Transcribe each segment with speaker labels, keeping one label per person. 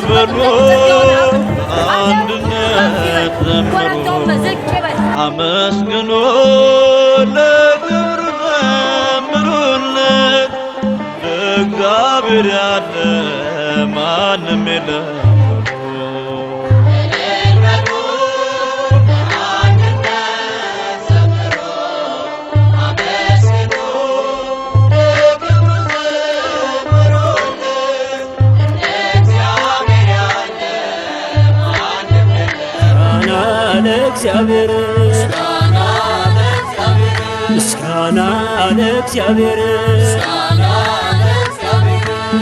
Speaker 1: በሉ አንድነት ዘምሩ አመስግኑ ለክብር ዘምሩለት ለእግዚአብሔር ያለ ማንም የለም
Speaker 2: ለእግዚአብሔር ምስጋና ለእግዚአብሔር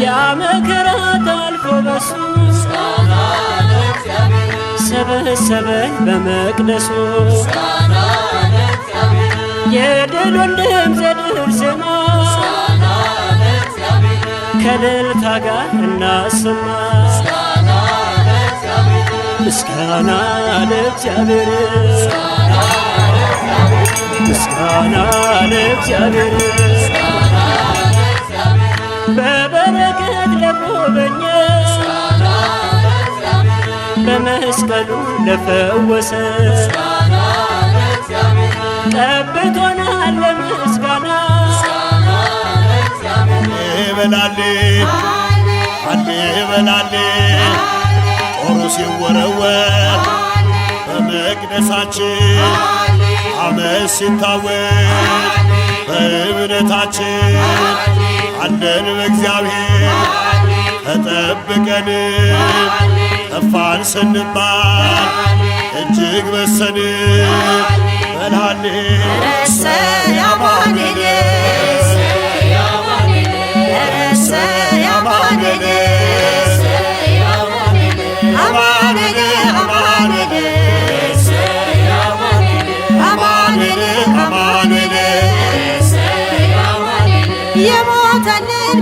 Speaker 2: ያ መከራ ታልፎ በሱ ሰበሰበን በመቅደሱ የድሉን ድምፅ የድል ዜማ ከእልልታ ጋር እናሰማ ምስጋና ለእግዚአብሔር ምስጋና ለእግዚአብሔር በበረከት ለጎበኘ በመስቀሉ ለፈወሰ ጠብቶናል ለምስጋና
Speaker 1: ይበላል አሌ ይበላል ጦሩ ሲወረወር በመቅደሳችን አመት ሲታወቅ በእምነታችን አለን በእግዚአብሔር ተጠብቀን ጠፋን ስንባል እጅግ በሰን በላሌ ያማኔ
Speaker 3: የሞተልን